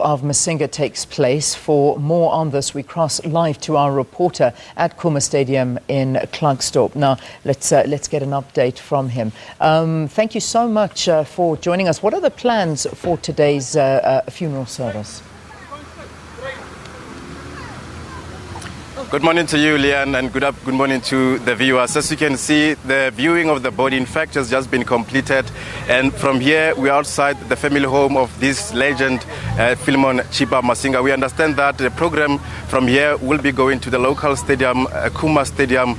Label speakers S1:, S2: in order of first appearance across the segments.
S1: Of Masinga takes place. For more on this, we cross live to our reporter at Khuma Stadium in Klerksdorp. Now, let's get an update from him. Thank you so much for joining us. What are the plans for today's funeral service?
S2: Good morning to you, Leanne, and good morning to the viewers. As you can see, the viewing of the body, in fact, has just been completed. And from here, we're outside the family home of this legend, Philemon Chiba Masinga. We understand that the program from here will be going to the local stadium, Khuma Stadium,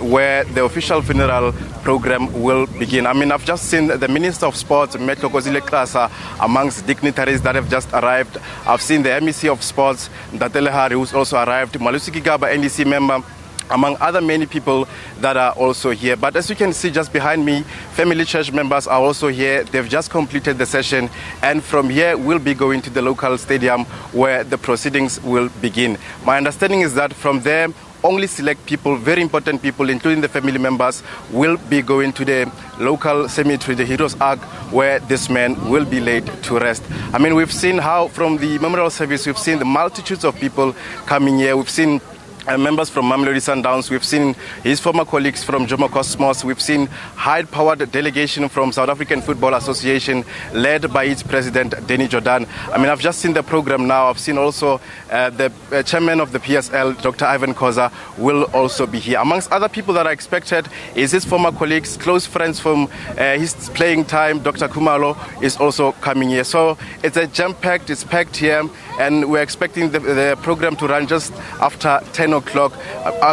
S2: where the official funeral program will begin. I mean, I've just seen the Minister of Sports, Metlo Kozile Klasa, amongst dignitaries that have just arrived. I've seen the MEC of Sports, Ntatele Hari, who's also arrived, Malusiki Gaba, NDC member, among other many people that are also here. But as you can see just behind me, family church members are also here. They've just completed the session, and from here we'll be going to the local stadium where the proceedings will begin. My understanding is that from there, only select people, very important people, including the family members, will be going to the local cemetery, the Heroes Ark, where this man will be laid to rest. I mean, we've seen how from the memorial service, we've seen the multitudes of people coming here. We've seen members from Mamelodi Sundowns, we've seen his former colleagues from Jomo Cosmos, we've seen high-powered delegation from South African Football Association led by its president, Denny Jordan. I mean, I've just seen the program now. I've seen also the chairman of the PSL, Dr. Ivan Khoza, will also be here. Amongst other people that are expected is his former colleagues, close friends from his playing time. Dr. Khumalo is also coming here. So it's a jam-packed, it's packed here, and we're expecting the program to run just after 10 o'clock.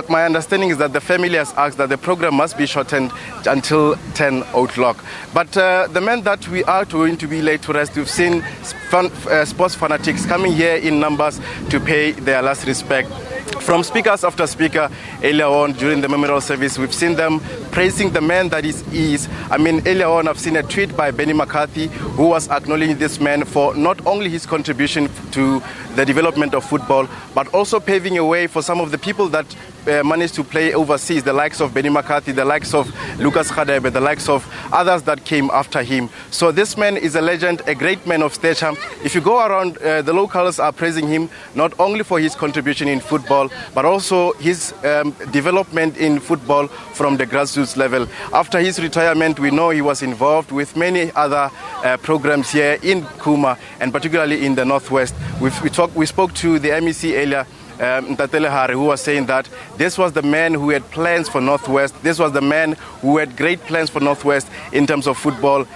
S2: My understanding is that the family has asked that the program must be shortened until 10 o'clock. But the men that we are going to be laid to rest, we've seen sports fanatics coming here in numbers to pay their last respect. From speakers after speaker earlier on during the memorial service, we've seen them praising the man that is. I mean, earlier on, I've seen a tweet by Benny McCarthy, who was acknowledging this man for not only his contribution to the development of football, but also paving a way for some of the people that managed to play overseas, the likes of Benny McCarthy, the likes of Lucas Khadebe, the likes of others that came after him. So this man is a legend, a great man of stature. If you go around, the locals are praising him not only for his contribution in football, but also his development in football from the grassroots level. After his retirement, we know he was involved with many other programs here in Khuma, and particularly in the Northwest. We spoke to the MEC earlier, Ntatele Hari, who was saying that this was the man who had plans for Northwest. This was the man who had great plans for Northwest in terms of football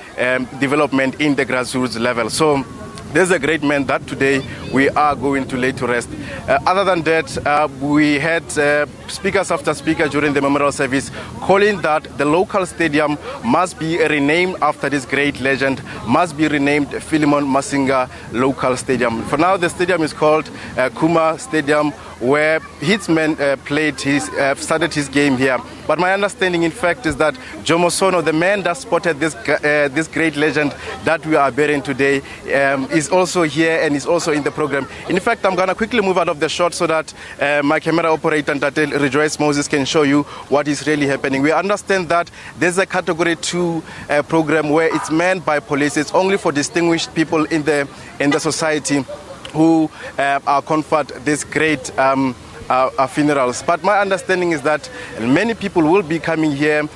S2: development in the grassroots level. So there's a great man that today we are going to lay to rest. Other than that, we had speakers after speaker during the memorial service calling that the local stadium must be renamed after this great legend, must be renamed Philemon Masinga Local Stadium. For now, the stadium is called Khuma Stadium, where his men started his game here. But my understanding, in fact, is that Jomo Sono, the man that spotted this great legend that we are burying today, is also here and is also in the program. In fact, I'm going to quickly move out of the shot so that my camera operator, Rejoice Moses, can show you what is really happening. We understand that there's a Category 2 program where it's manned by police. It's only for distinguished people in the society who are conferred this great funerals. But my understanding is that many people will be coming here,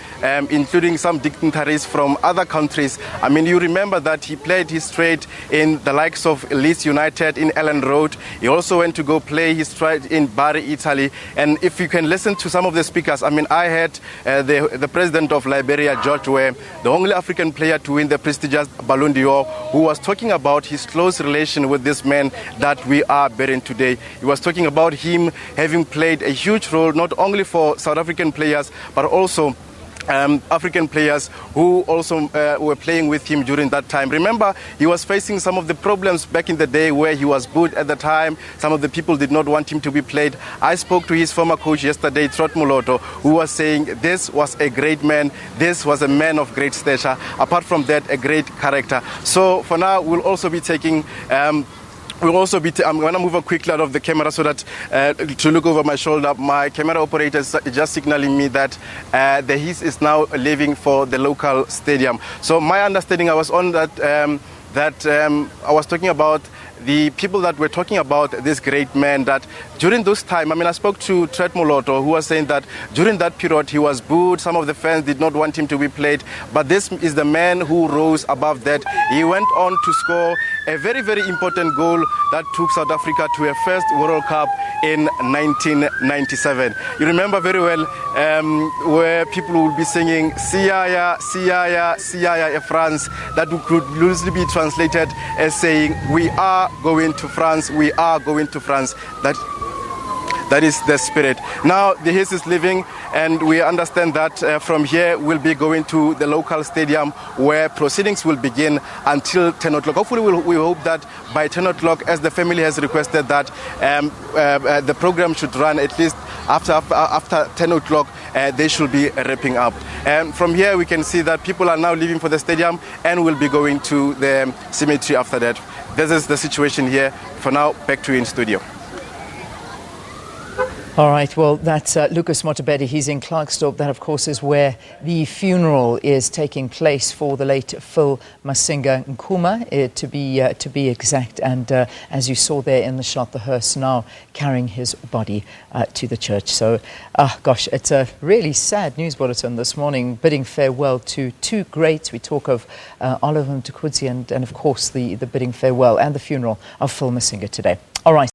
S2: including some dignitaries from other countries. I mean, you remember that he played his trade in the likes of Leeds United in Ellen Road. He also went to go play his trade in Bari, Italy. And if you can listen to some of the speakers, I mean, I heard the president of Liberia, George Weah, the only African player to win the prestigious Ballon d'Or, who was talking about his close relation with this man that we are burying today. He was talking about him having played a huge role not only for South African players, but also African players who also were playing with him during that time. Remember, he was facing some of the problems back in the day where he was booed at the time. Some of the people did not want him to be played. I spoke to his former coach yesterday, Trot Muloto, who was saying this was a great man. This was a man of great stature. Apart from that, a great character. So for now, we'll also be taking I'm going to move quickly out of the camera so that to look over my shoulder. My camera operator is just signaling me that the his is now leaving for the local stadium. So my understanding, I was on that I was talking about the people that were talking about this great man, that during those time, I spoke to Tret Moloto, who was saying that during that period he was booed. Some of the fans did not want him to be played, but this is the man who rose above that. He went on to score a very, very important goal that took South Africa to a first World Cup in 1997. You remember very well where people would be singing Siaya, Siaya, Siaya, France, that could loosely be translated as saying, we are going to France, we are going to France. That is the spirit. Now the His is leaving, and we understand that from here we'll be going to the local stadium where proceedings will begin until 10 o'clock. Hopefully we hope that by 10 o'clock, as the family has requested, that the program should run at least after 10 o'clock. They should be wrapping up. And from here we can see that people are now leaving for the stadium and will be going to the cemetery after that. This is the situation here. For now, back to you in studio.
S1: All right, well, that's Lucas Mothibedi. He's in Klerksdorp. That, of course, is where the funeral is taking place for the late Phil Masinga Khuma, to be exact. And as you saw there in the shot, the hearse now carrying his body to the church. So, gosh, it's a really sad news bulletin this morning, bidding farewell to two greats. We talk of Oliver Mtukudzi and, of course, the bidding farewell and the funeral of Phil Masinga today. All right.